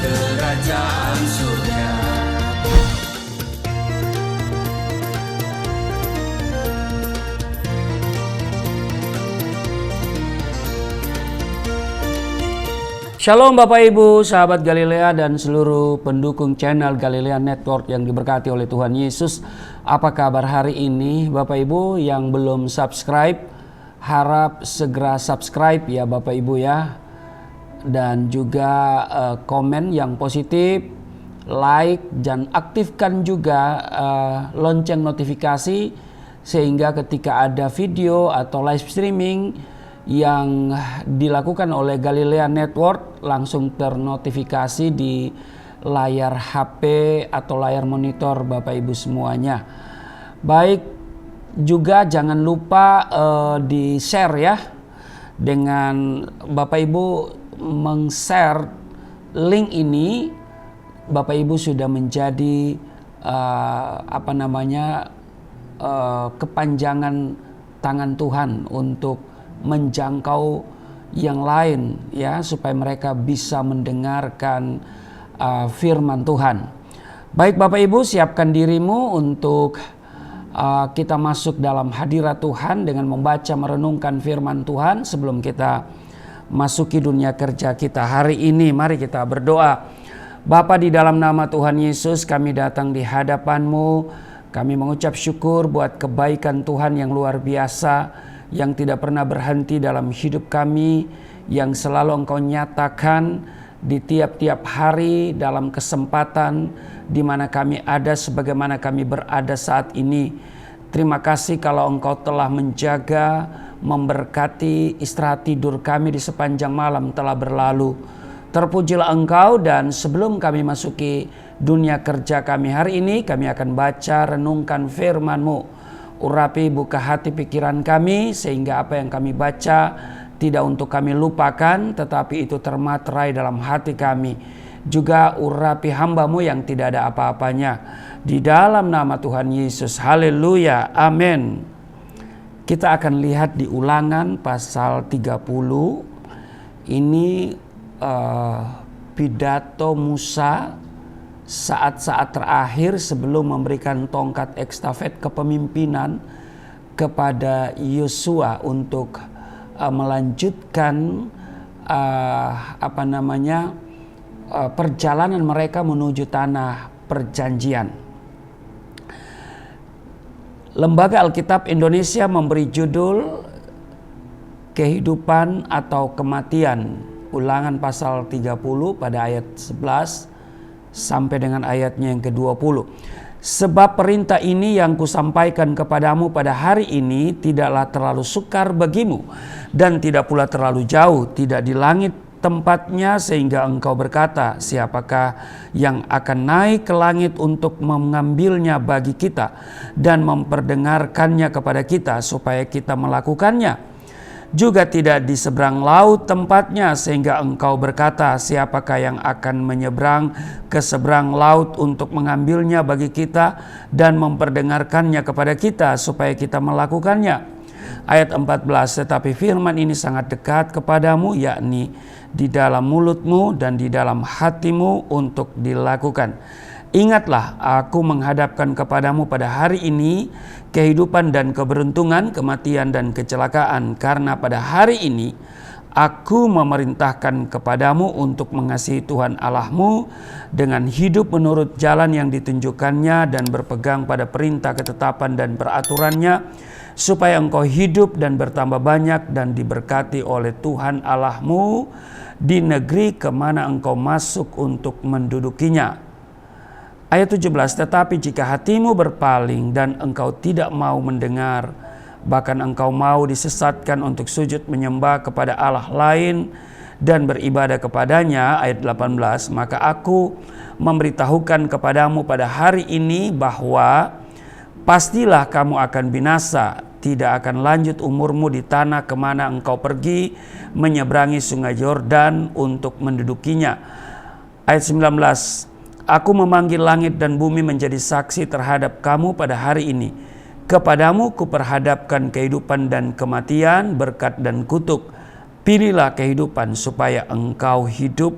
kerajaan surga. Shalom Bapak Ibu, sahabat Galilea dan seluruh pendukung channel Galilea Network yang diberkati oleh Tuhan Yesus. Apa kabar hari ini Bapak Ibu? Yang belum subscribe, harap segera subscribe ya Bapak Ibu ya. Dan juga komen yang positif, like, dan aktifkan juga lonceng notifikasi sehingga ketika ada video atau live streaming yang dilakukan oleh Galilea Network langsung ternotifikasi di layar HP atau layar monitor Bapak Ibu semuanya. Baik, juga jangan lupa di-share ya, dengan Bapak Ibu meng-share link ini. Bapak Ibu sudah menjadi kepanjangan tangan Tuhan untuk menjangkau yang lain ya, supaya mereka bisa mendengarkan firman Tuhan. Baik Bapak Ibu, siapkan dirimu untuk kita masuk dalam hadirat Tuhan dengan membaca merenungkan firman Tuhan. Sebelum kita masuki dunia kerja kita hari ini, mari kita berdoa. Bapa, di dalam nama Tuhan Yesus kami datang di hadapan-Mu. Kami mengucap syukur buat kebaikan Tuhan yang luar biasa, yang tidak pernah berhenti dalam hidup kami, yang selalu Engkau nyatakan di tiap-tiap hari dalam kesempatan di mana kami ada sebagaimana kami berada saat ini. Terima kasih kalau Engkau telah menjaga, memberkati istirahat tidur kami di sepanjang malam telah berlalu. Terpujilah Engkau, dan sebelum kami masuki dunia kerja kami hari ini, kami akan baca renungkan firman-Mu. Urapi, buka hati pikiran kami sehingga apa yang kami baca tidak untuk kami lupakan, tetapi itu termaterai dalam hati kami. Juga urapi hamba-Mu yang tidak ada apa-apanya. Di dalam nama Tuhan Yesus, haleluya, amin. Kita akan lihat di Ulangan pasal 30. Ini pidato Musa saat-saat terakhir sebelum memberikan tongkat estafet kepemimpinan kepada Yosua untuk melanjutkan perjalanan mereka menuju tanah perjanjian. Lembaga Alkitab Indonesia memberi judul Kehidupan atau Kematian, Ulangan pasal 30 pada ayat 11 sampai dengan ayatnya yang ke-20. Sebab perintah ini yang kusampaikan kepadamu pada hari ini tidaklah terlalu sukar bagimu, dan tidak pula terlalu jauh, tidak di langit tempatnya, sehingga engkau berkata, siapakah yang akan naik ke langit untuk mengambilnya bagi kita dan memperdengarkannya kepada kita supaya kita melakukannya. Juga tidak di seberang laut tempatnya, sehingga engkau berkata, siapakah yang akan menyeberang ke seberang laut untuk mengambilnya bagi kita dan memperdengarkannya kepada kita supaya kita melakukannya. Ayat 14, tetapi firman ini sangat dekat kepadamu, yakni di dalam mulutmu dan di dalam hatimu untuk dilakukan. Ingatlah, aku menghadapkan kepadamu pada hari ini kehidupan dan keberuntungan, kematian dan kecelakaan. Karena pada hari ini aku memerintahkan kepadamu untuk mengasihi Tuhan Allahmu dengan hidup menurut jalan yang ditunjukkannya dan berpegang pada perintah, ketetapan dan peraturannya, supaya engkau hidup dan bertambah banyak dan diberkati oleh Tuhan Allahmu di negeri kemana engkau masuk untuk mendudukinya. Ayat 17, tetapi jika hatimu berpaling dan engkau tidak mau mendengar, bahkan engkau mau disesatkan untuk sujud menyembah kepada Allah lain dan beribadah kepadanya, ayat 18, maka aku memberitahukan kepadamu pada hari ini bahwa pastilah kamu akan binasa, tidak akan lanjut umurmu di tanah kemana engkau pergi menyeberangi sungai Yordan untuk mendudukinya. Ayat 19, aku memanggil langit dan bumi menjadi saksi terhadap kamu pada hari ini. Kepadamu kuperhadapkan kehidupan dan kematian, berkat dan kutuk. Pilihlah kehidupan supaya engkau hidup,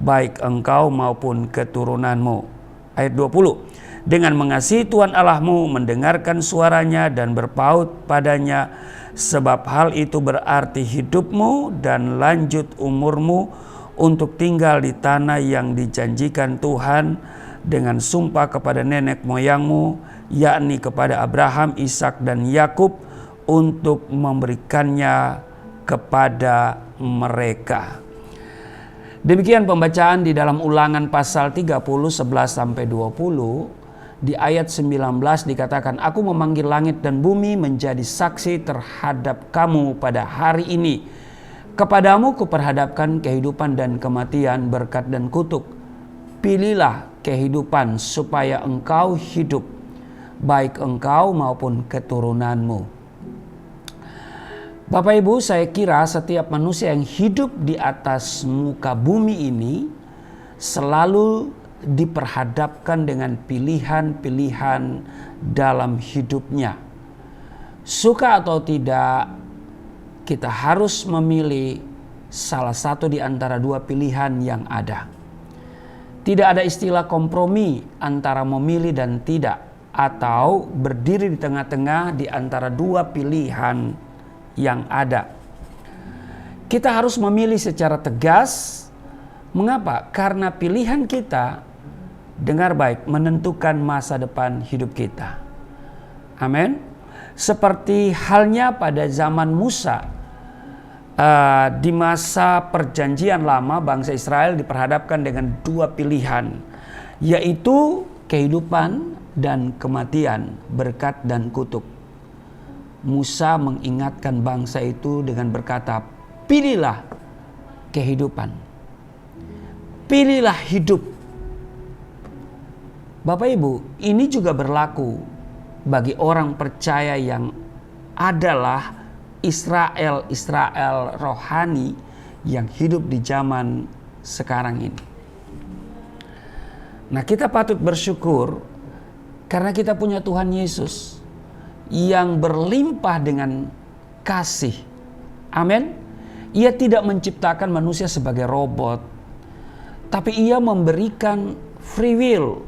baik engkau maupun keturunanmu. Ayat 20. Dengan mengasihi Tuhan Allahmu, mendengarkan suaranya dan berpaut padanya, sebab hal itu berarti hidupmu dan lanjut umurmu untuk tinggal di tanah yang dijanjikan Tuhan dengan sumpah kepada nenek moyangmu, yakni kepada Abraham, Ishak dan Yakub, untuk memberikannya kepada mereka. Demikian pembacaan di dalam Ulangan pasal 30 11-20. Di ayat 19 dikatakan, aku memanggil langit dan bumi menjadi saksi terhadap kamu pada hari ini. Kepadamu kuperhadapkan kehidupan dan kematian, berkat dan kutuk. Pilihlah kehidupan supaya engkau hidup, baik engkau maupun keturunanmu. Bapak Ibu, saya kira setiap manusia yang hidup di atas muka bumi ini selalu diperhadapkan dengan pilihan-pilihan dalam hidupnya. Suka atau tidak, kita harus memilih salah satu di antara dua pilihan yang ada. Tidak ada istilah kompromi antara memilih dan tidak, atau berdiri di tengah-tengah di antara dua pilihan yang ada. Kita harus memilih secara tegas. Mengapa? Karena pilihan kita, dengar baik, menentukan masa depan hidup kita. Amin. Seperti halnya pada zaman Musa, di masa perjanjian lama, bangsa Israel diperhadapkan dengan dua pilihan, yaitu kehidupan dan kematian, berkat dan kutuk. Musa mengingatkan bangsa itu dengan berkata, pilihlah kehidupan, pilihlah hidup. Bapak Ibu, ini juga berlaku bagi orang percaya yang adalah Israel rohani yang hidup di zaman sekarang ini. Nah, kita patut bersyukur karena kita punya Tuhan Yesus yang berlimpah dengan kasih. Amin. Ia tidak menciptakan manusia sebagai robot, tapi ia memberikan free will,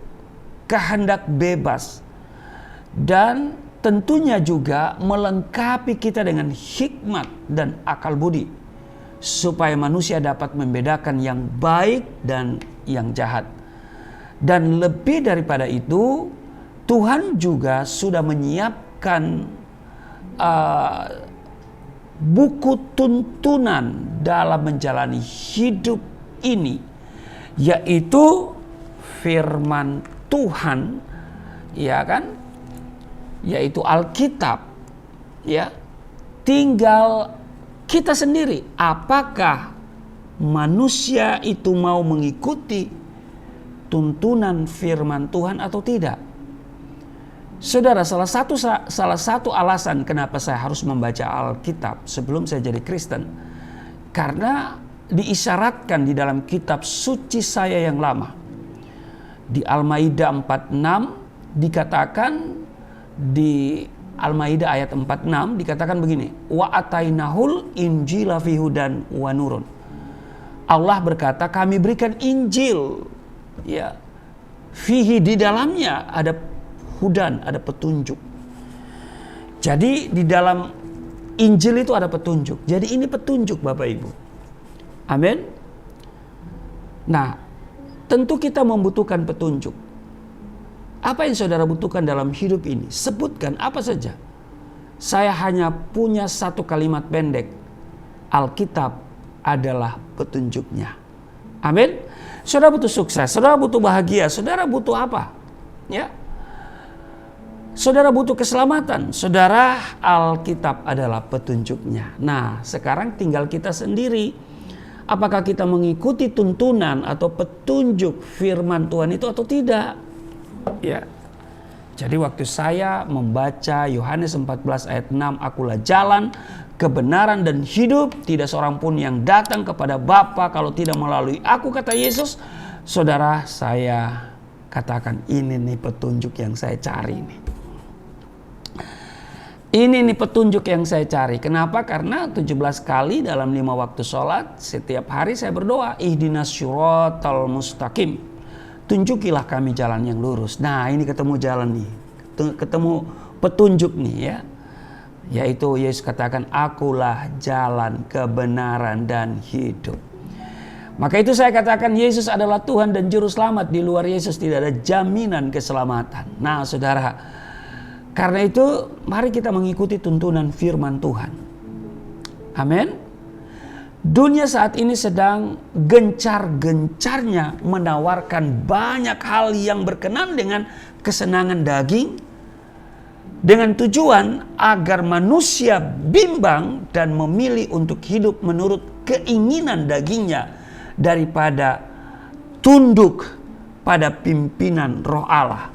kehendak bebas, dan tentunya juga melengkapi kita dengan hikmat dan akal budi, supaya manusia dapat membedakan yang baik dan yang jahat. Dan lebih daripada itu, Tuhan juga sudah menyiapkan buku tuntunan dalam menjalani hidup ini, yaitu firman Tuhan, ya kan, yaitu Alkitab. Ya, tinggal kita sendiri, apakah manusia itu mau mengikuti tuntunan firman Tuhan atau tidak. Saudara, salah satu alasan kenapa saya harus membaca Alkitab sebelum saya jadi Kristen, karena diisyaratkan di dalam kitab suci saya yang lama. Di Al-Maidah 46 dikatakan, di Al-Maidah ayat 46 dikatakan begini, wa atainahul injila fi hudan wa nurun. Allah berkata, kami berikan Injil, ya, fihi, di dalamnya ada hudan, ada petunjuk. Jadi di dalam Injil itu ada petunjuk. Jadi ini petunjuk, Bapak Ibu. Amin. Nah, tentu kita membutuhkan petunjuk. Apa yang saudara butuhkan dalam hidup ini? Sebutkan apa saja. Saya hanya punya satu kalimat pendek. Alkitab adalah petunjuknya. Amin. Saudara butuh sukses, saudara butuh bahagia, saudara butuh apa? Ya. Saudara butuh keselamatan, saudara, Alkitab adalah petunjuknya. Nah, sekarang tinggal kita sendiri. Apakah kita mengikuti tuntunan atau petunjuk firman Tuhan itu atau tidak? Ya. Jadi waktu saya membaca Yohanes 14 ayat 6, akulah jalan, kebenaran dan hidup, tidak seorang pun yang datang kepada Bapa kalau tidak melalui aku, kata Yesus. Saudara, saya katakan ini nih petunjuk yang saya cari nih. Ini nih petunjuk yang saya cari. Kenapa? Karena 17 kali dalam 5 waktu sholat, setiap hari saya berdoa, ihdinas syiratal mustaqim. Tunjukilah kami jalan yang lurus. Nah, ini ketemu jalan nih. Ketemu petunjuk nih ya. Yaitu Yesus katakan, akulah jalan, kebenaran, dan hidup. Maka itu saya katakan Yesus adalah Tuhan dan Juru Selamat. Di luar Yesus tidak ada jaminan keselamatan. Nah saudara, karena itu mari kita mengikuti tuntunan firman Tuhan. Amin. Dunia saat ini sedang gencar-gencarnya menawarkan banyak hal yang berkenan dengan kesenangan daging, dengan tujuan agar manusia bimbang dan memilih untuk hidup menurut keinginan dagingnya daripada tunduk pada pimpinan Roh Allah.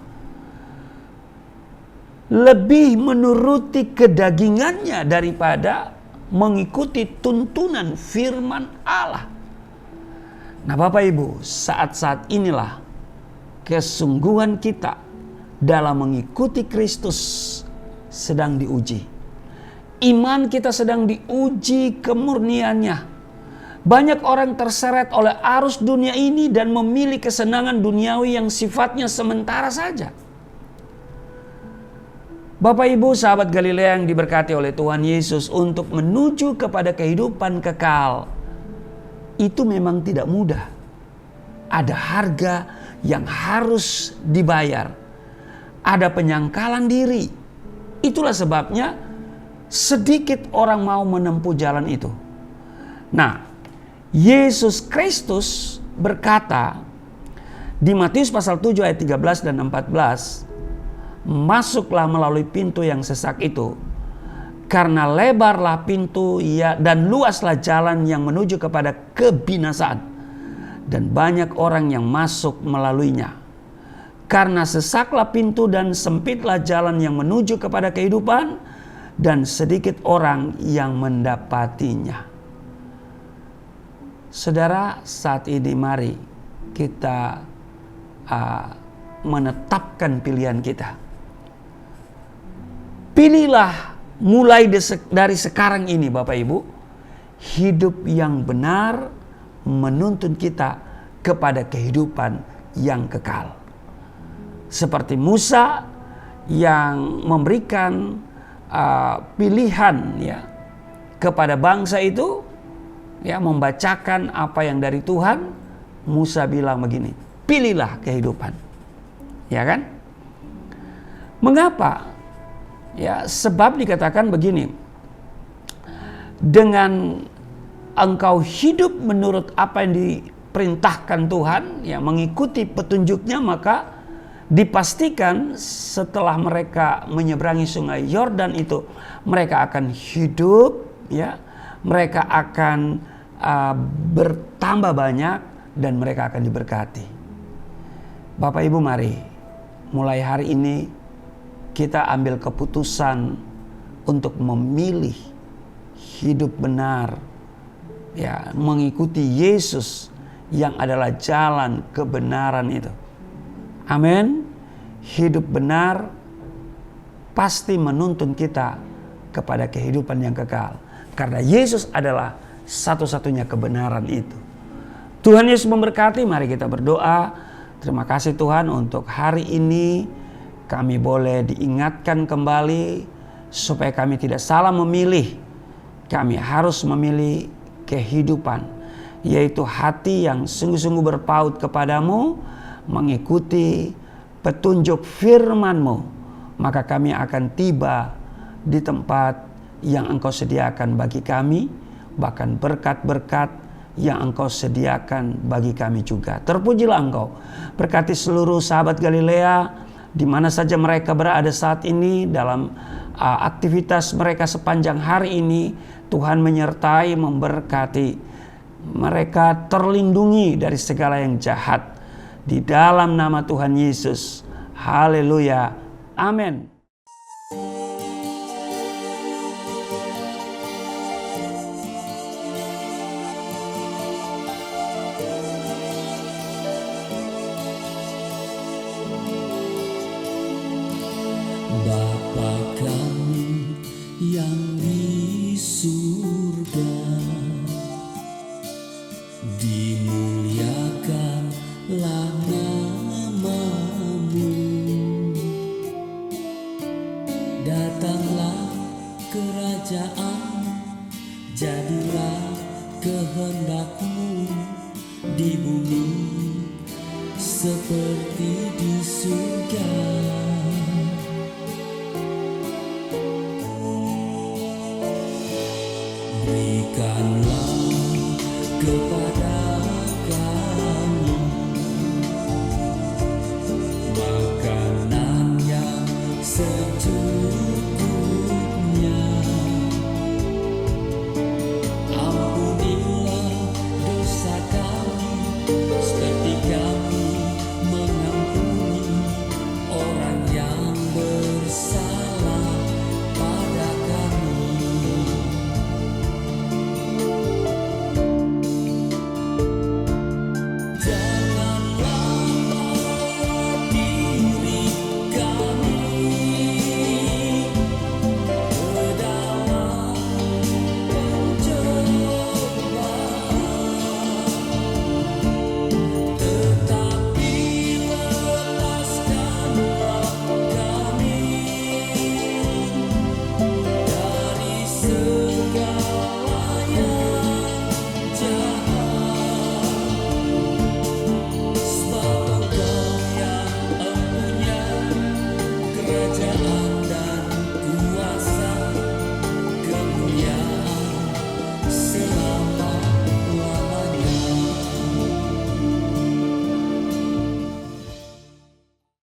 Lebih menuruti kedagingannya daripada mengikuti tuntunan firman Allah. Nah Bapak Ibu, saat-saat inilah kesungguhan kita dalam mengikuti Kristus sedang diuji. Iman kita sedang diuji kemurniannya. Banyak orang terseret oleh arus dunia ini dan memilih kesenangan duniawi yang sifatnya sementara saja. Bapak Ibu sahabat Galilea yang diberkati oleh Tuhan Yesus, untuk menuju kepada kehidupan kekal itu memang tidak mudah. Ada harga yang harus dibayar. Ada penyangkalan diri. Itulah sebabnya sedikit orang mau menempuh jalan itu. Nah, Yesus Kristus berkata di Matius pasal 7 ayat 13 dan 14, masuklah melalui pintu yang sesak itu, karena lebarlah pintu dan luaslah jalan yang menuju kepada kebinasaan, dan banyak orang yang masuk melaluinya. Karena sesaklah pintu dan sempitlah jalan yang menuju kepada kehidupan, dan sedikit orang yang mendapatinya. Saudara, saat ini mari kita menetapkan pilihan kita. Pilihlah mulai dari sekarang ini Bapak Ibu, hidup yang benar menuntun kita kepada kehidupan yang kekal. Seperti Musa yang memberikan pilihan ya kepada bangsa itu, ya, membacakan apa yang dari Tuhan. Musa bilang begini, pilihlah kehidupan. Ya kan? Mengapa? Ya, sebab dikatakan begini, dengan engkau hidup menurut apa yang diperintahkan Tuhan, ya, mengikuti petunjuknya, maka dipastikan setelah mereka menyeberangi sungai Yordan itu, mereka akan hidup, ya, mereka akan bertambah banyak dan mereka akan diberkati. Bapak Ibu, mari mulai hari ini kita ambil keputusan untuk memilih hidup benar, ya, mengikuti Yesus yang adalah jalan kebenaran itu. Amin. Hidup benar pasti menuntun kita kepada kehidupan yang kekal, karena Yesus adalah satu-satunya kebenaran itu. Tuhan Yesus memberkati. Mari kita berdoa. Terima kasih Tuhan untuk hari ini kami boleh diingatkan kembali supaya kami tidak salah memilih. Kami harus memilih kehidupan, yaitu hati yang sungguh-sungguh berpaut kepadamu, mengikuti petunjuk firman-Mu. Maka kami akan tiba di tempat yang Engkau sediakan bagi kami, bahkan berkat-berkat yang Engkau sediakan bagi kami juga. Terpujilah Engkau. Berkati seluruh sahabat Galilea di mana saja mereka berada saat ini, dalam aktivitas mereka sepanjang hari ini. Tuhan menyertai, memberkati mereka, terlindungi dari segala yang jahat, di dalam nama Tuhan Yesus. Haleluya. Amin. Bapa kami yang di surga. Dimuliakanlah namamu, datanglah kerajaan, jadilah kehendakmu di bumi seperti di surga.